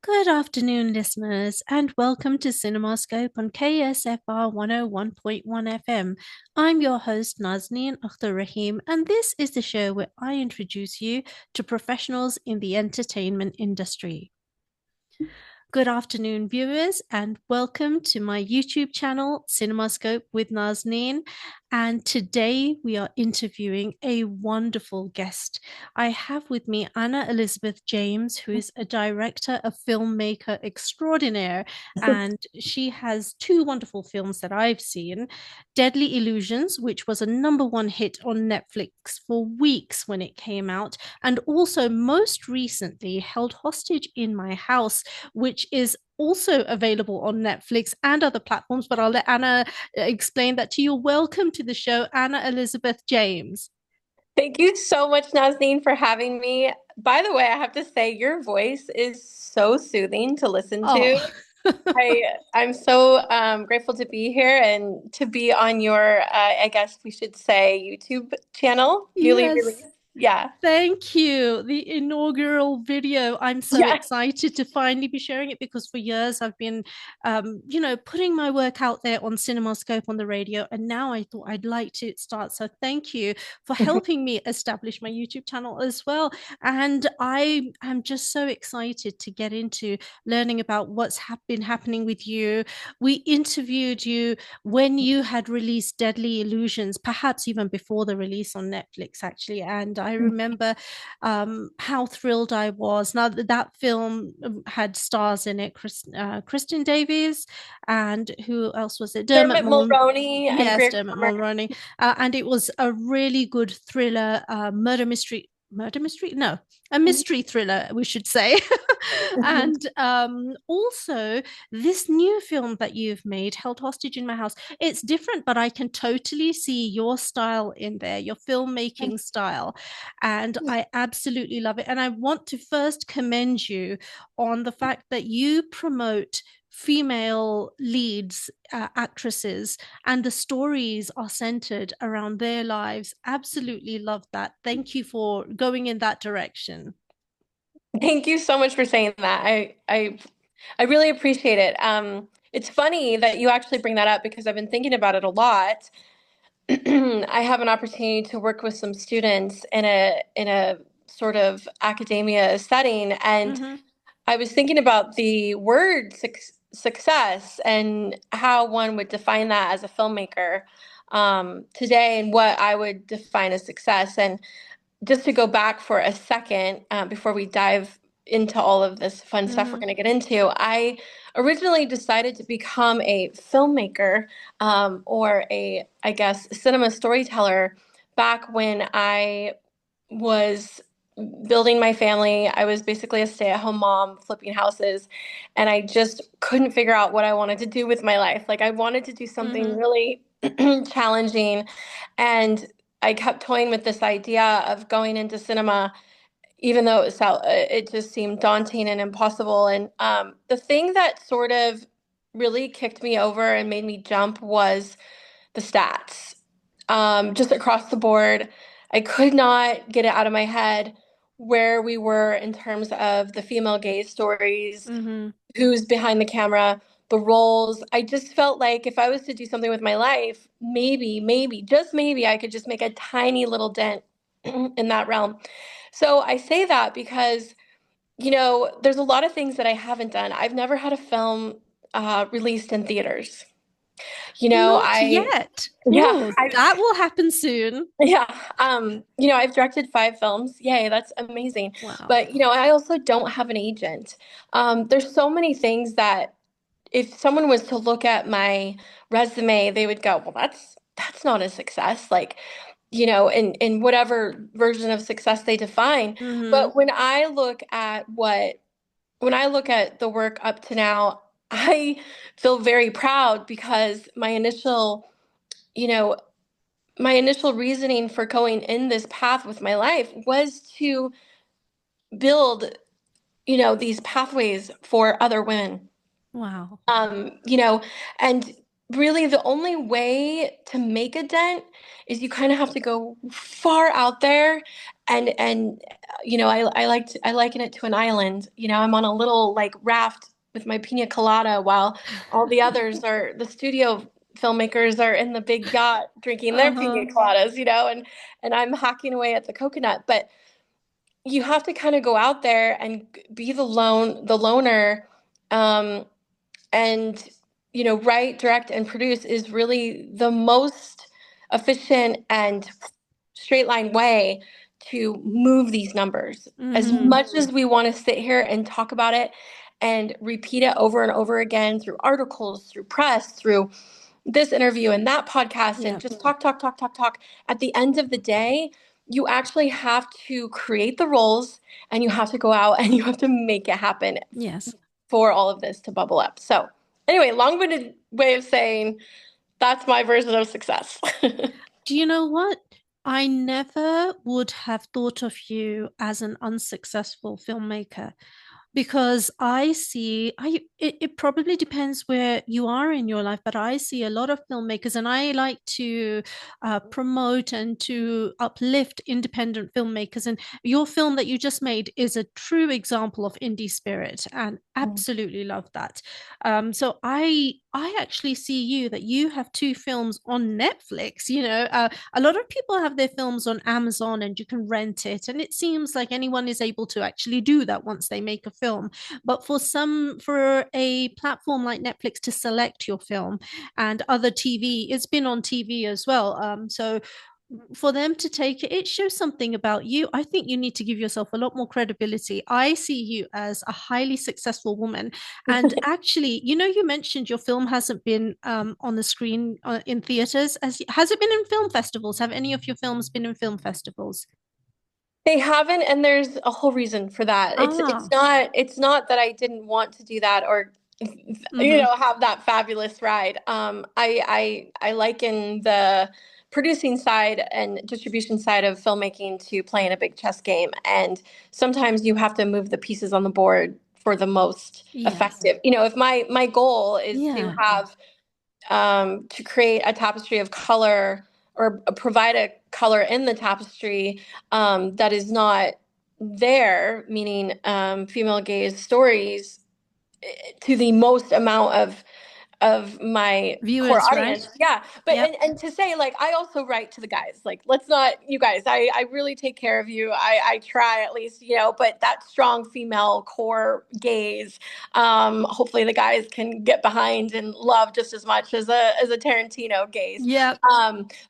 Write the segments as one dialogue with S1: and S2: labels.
S1: Good afternoon, listeners, and welcome to CinemaScope on KSFR 101.1 FM. I'm your host, Nazneen Akhtar Rahim, and this is the show where I introduce you to professionals in the entertainment industry. Good afternoon, viewers, and welcome to my YouTube channel, CinemaScope with Nazneen. And today we are interviewing a wonderful guest. I have with me Anna Elizabeth James, who is a director, a filmmaker extraordinaire, and she has two wonderful films that I've seen. Deadly Illusions, which was a #1 hit on Netflix for weeks when it came out, and also most recently, Held Hostage in My House, which is also available on Netflix and other platforms, but I'll let Anna explain that to you. Welcome to the show, Anna Elizabeth James.
S2: Thank you so much, Nazneen, for having me. By the way, I have to say your voice is so soothing to listen
S1: Oh,
S2: to. I'm so grateful to be here and to be on your, I guess we should say, YouTube channel, newly
S1: yes.
S2: released. Yeah.
S1: Thank you. The inaugural video. I'm so
S2: Yeah.
S1: excited to finally be sharing it because for years I've been, putting my work out there on CinemaScope on the radio, and now I thought I'd like to start. So thank you for helping me establish my YouTube channel as well. And I am just so excited to get into learning about what's been happening with you. We interviewed you when you had released Deadly Illusions, perhaps even before the release on Netflix, actually. And I remember how thrilled I was. Now, that film had stars in it, Kristen Davies, and who else was it? Dermot
S2: Dermot
S1: Mulroney.
S2: Mulroney and
S1: Yes,
S2: Greer
S1: Dermot
S2: Plummer.
S1: Mulroney. And it was a really good thriller, murder mystery, no, a mystery thriller, we should say. And also this new film that you've made, Held Hostage in My House, it's different, but I can totally see your style in there, your filmmaking style. And I absolutely love it. And I want to first commend you on the fact that you promote female leads, actresses, and the stories are centered around their lives. Absolutely love that. Thank you for going in that direction.
S2: Thank you so much for saying that. I really appreciate it. It's funny that you actually bring that up because I've been thinking about it a lot. I have an opportunity to work with some students in a sort of academia setting, and
S1: Mm-hmm.
S2: I was thinking about the word success and how one would define that as a filmmaker today, and what I would define as success. And just to go back for a second before we dive into all of this fun stuff we're
S1: Mm-hmm.
S2: going to get into, I originally decided to become a filmmaker, or I guess, cinema storyteller back when I was building my family. I was basically a stay-at-home mom flipping houses, and I just couldn't figure out what I wanted to do with my life. Like, I wanted to do something
S1: Mm-hmm.
S2: really challenging, and I kept toying with this idea of going into cinema, even though it just seemed daunting and impossible. And the thing that sort of really kicked me over and made me jump was the stats. Just across the board, I could not get it out of my head where we were in terms of the female gaze stories,
S1: Mm-hmm.
S2: who's behind the camera, the roles. I just felt like if I was to do something with my life, maybe, just maybe, I could just make a tiny little dent in that realm. So I say that because, there's a lot of things that I haven't done. I've never had a film released in theaters.
S1: Not
S2: I
S1: yet.
S2: yeah,
S1: Oh, that will happen soon.
S2: yeah. I've directed 5 films. Yay, that's amazing.
S1: Wow.
S2: But I also don't have an agent. There's so many things that if someone was to look at my resume, they would go, "Well, that's not a success." Like, in whatever version of success they define.
S1: Mm-hmm.
S2: But when I look at the work up to now, I feel very proud because you know, my initial reasoning for going in this path with my life was to build, these pathways for other women.
S1: Wow.
S2: Um, you know, and really the only way to make a dent is you kind of have to go far out there and I liken it to an island. I'm on a little like raft with my pina colada while all the others are the studio filmmakers are in the big yacht drinking their pina
S1: Uh-huh.
S2: coladas, and I'm hacking away at the coconut. But you have to kind of go out there and be the loner, um, and write, direct, and produce is really the most efficient and straight line way to move these numbers. As
S1: Mm-hmm.
S2: much as we want to sit here and talk about it and repeat it over and over again through articles, through press, through this interview and that podcast, and
S1: Yeah.
S2: just talk, talk, talk, talk, talk, at the end of the day, you actually have to create the roles, and you have to go out and you have to make it happen
S1: Yes.
S2: for all of this to bubble up. So, anyway, long-winded way of saying that's my version of success.
S1: Do you know what? I never would have thought of you as an unsuccessful filmmaker. Because it probably depends where you are in your life, but I see a lot of filmmakers, and I like to promote and to uplift independent filmmakers. And your film that you just made is a true example of indie spirit, and absolutely love that. So I actually see you that you have two films on Netflix. A lot of people have their films on Amazon and you can rent it, and it seems like anyone is able to actually do that once they make a film. But for a platform like Netflix to select your film, and other TV, it's been on TV as well. So for them to take it, it shows something about you. I think you need to give yourself a lot more credibility. I see you as a highly successful woman. And actually, you mentioned your film hasn't been on the screen in theaters. Has it been in film festivals? Have any of your films been in film festivals?
S2: They haven't, and there's a whole reason for that. It's
S1: Ah,
S2: not that I didn't want to do that, or
S1: mm-hmm.
S2: have that fabulous ride. I liken the producing side and distribution side of filmmaking to playing a big chess game, and sometimes you have to move the pieces on the board for the most
S1: Yes.
S2: effective. If my goal is to
S1: Yeah.
S2: have to create a tapestry of color, or provide a color in the tapestry that is not there, meaning female gaze stories, to the most amount of my core
S1: Viewers, right?
S2: audience. Yeah. But
S1: Yep.
S2: and to say, like, I also write to the guys, like, let's not, you guys, I really take care of you. I try, at least, but that strong female core gaze, hopefully the guys can get behind and love just as much as a Tarantino gaze.
S1: Yep.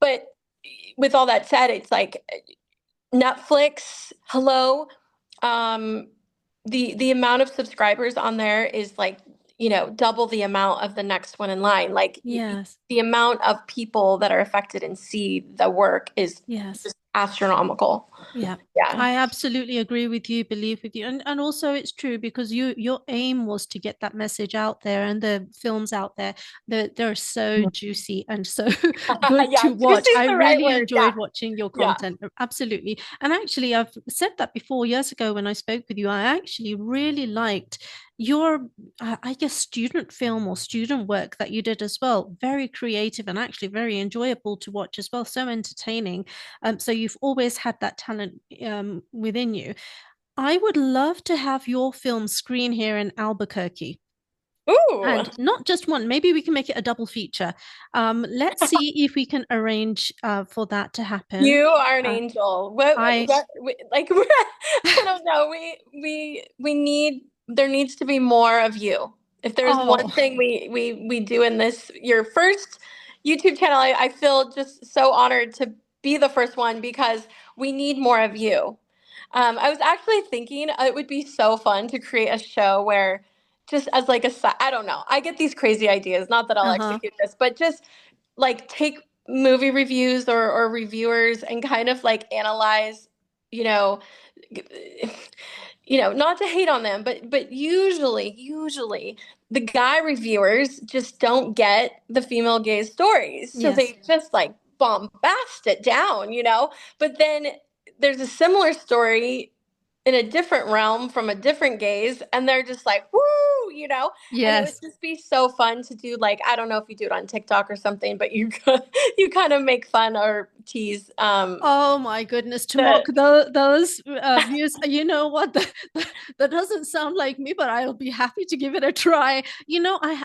S2: But with all that said, it's like Netflix, hello. Um, the amount of subscribers on there is like, double the amount of the next one in line. Like,
S1: Yes.
S2: the amount of people that are affected and see the work is
S1: Yes.
S2: just astronomical.
S1: Yeah,
S2: Yeah.
S1: I absolutely agree with you, believe with you. And also it's true because your aim was to get that message out there, and the films out there, they're so juicy and so good
S2: Yeah,
S1: to
S2: juicy
S1: watch.
S2: is
S1: I
S2: the right
S1: really
S2: word. Yeah.
S1: enjoyed watching your
S2: Yeah.
S1: content. Absolutely. And actually I've said that before years ago when I spoke with you. I actually really liked your I guess student film or student work that you did as well. Very creative and actually very enjoyable to watch as well. So entertaining. So you've always had that talent within you. I would love to have your film screen here in Albuquerque.
S2: Ooh.
S1: And not just one, maybe we can make it a double feature. Let's see if we can arrange for that to happen.
S2: You are an
S1: Uh,
S2: angel.
S1: I,
S2: Like, I don't know. We need, there needs to be more of you. If there's one
S1: oh,
S2: thing we do in this, your first YouTube channel, I feel just so honored to be the first one, because we need more of you. I was actually thinking it would be so fun to create a show where, just as like I don't know, I get these crazy ideas. Not that I'll
S1: uh-huh.
S2: execute this, but just like take movie reviews, or reviewers, and kind of like analyze, you know, not to hate on them, but usually the guy reviewers just don't get the female gaze stories. So
S1: Yes.
S2: they just like bombast it down, but then there's a similar story in a different realm from a different gaze, and they're just like, woo, and it would
S1: Yes.
S2: just be so fun to do. Like, I don't know if you do it on TikTok or something, but you you kind of make fun or tease
S1: Oh my goodness, to mock
S2: the
S1: those views. You know what? That doesn't sound like me, but I'll be happy to give it a try.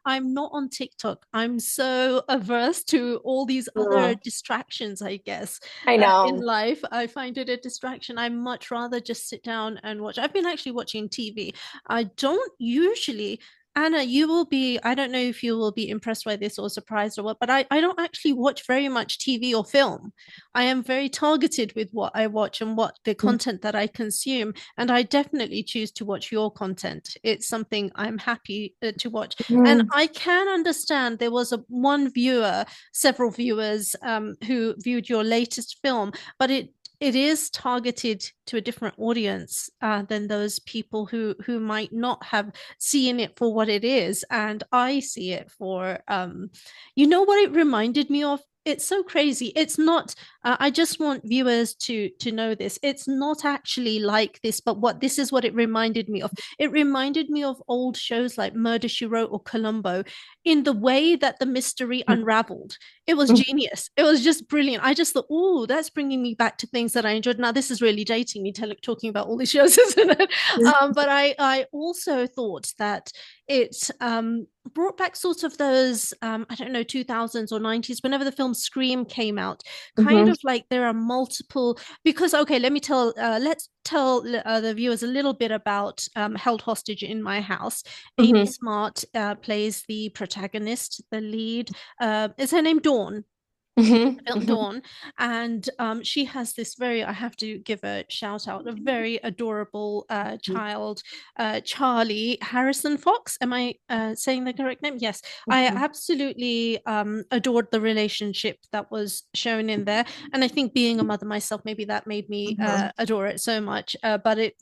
S1: I'm not on TikTok. I'm so averse to all these other
S2: Mm,
S1: distractions, I guess,
S2: I
S1: in
S2: know.
S1: life. I find it a distraction. I much rather just sit down and watch. I've been actually watching TV. I don't usually. Anna, you will be, I don't know if you will be impressed by this or surprised or what, but I don't actually watch very much TV or film. I am very targeted with what I watch and what the content that I consume. And I definitely choose to watch your content. It's something I'm happy to watch. And
S2: Mhm.
S1: I can understand there was one viewer, several viewers who viewed your latest film, but it is targeted to a different audience than those people who might not have seen it for what it is. And I see it for, you know what it reminded me of? It's so crazy. It's not. I just want viewers to know this. It's not actually like this, but what this is what it reminded me of. It reminded me of old shows like Murder She Wrote or Columbo, in the way that the mystery unraveled. It was genius. It was just brilliant. I just thought, oh, that's bringing me back to things that I enjoyed. Now this is really dating me, talking about all these shows, isn't it? But I also thought that it brought back sort of those I don't know, 2000s or 90s, whenever the film Scream came out, kind
S2: Mhm.
S1: of like there are multiple, because okay, let's tell the viewers a little bit about Held Hostage in My House. Amy
S2: Mhm.
S1: Smart plays the protagonist, the lead. Is her name Dawn?
S2: Mhm. Mhm.
S1: Dawn, and she has this very, I have to give a shout out, a very adorable child, Charlie Harrison Fox. Am I saying the correct name? Yes, I
S2: Mhm.
S1: absolutely adored the relationship that was shown in there, and I think being a mother myself, maybe that made me
S2: Mhm.
S1: adore it so much. But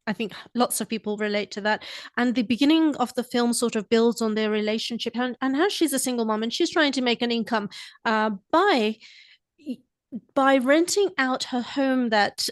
S1: I think lots of people relate to that. And the beginning of the film sort of builds on their relationship, and how she's a single mom and she's trying to make an income by renting out her home that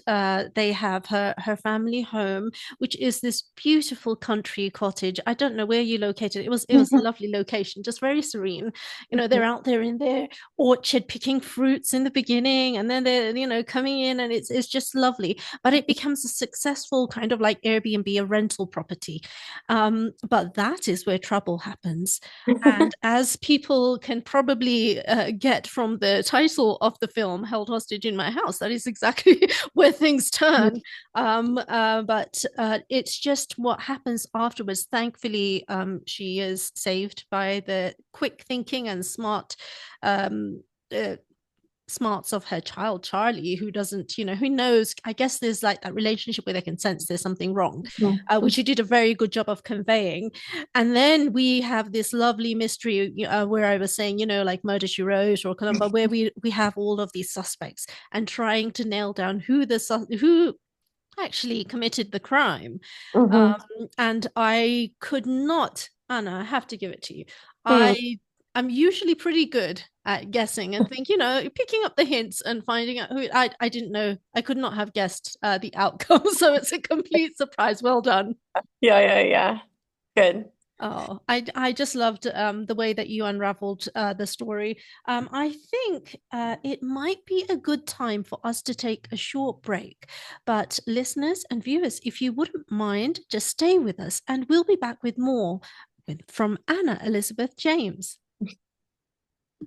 S1: they have, her family home, which is this beautiful country cottage. I don't know where you located. It was a lovely location, just very serene. They're out there in their orchard picking fruits in the beginning, and then they're coming in, and it's just lovely. But it becomes a successful kind of like Airbnb, a rental property. But that is where trouble happens. And as people can probably get from the title of the film, Held Hostage in My House, that is exactly where things turn. But it's just what happens afterwards. Thankfully, she is saved by the quick thinking and um, uh, smarts of her child Charlie, who doesn't, who knows. I guess there's like that relationship where they can sense there's something wrong, which you did a very good job of conveying. And then we have this lovely mystery where I was saying, like Murder She Wrote or Columbo, where we have all of these suspects and trying to nail down who actually committed the crime.
S2: Mhm.
S1: And I could not, Anna, I have to give it to you.
S2: Mhm.
S1: I'm usually pretty good at guessing and think, picking up the hints and finding out who I didn't know. I could not have guessed the outcome. So it's a complete surprise. Well done.
S2: Yeah, yeah, yeah. Good.
S1: Oh, I just loved the way that you unraveled the story. I think it might be a good time for us to take a short break. But listeners and viewers, if you wouldn't mind, just stay with us and we'll be back with more from Anna Elizabeth James.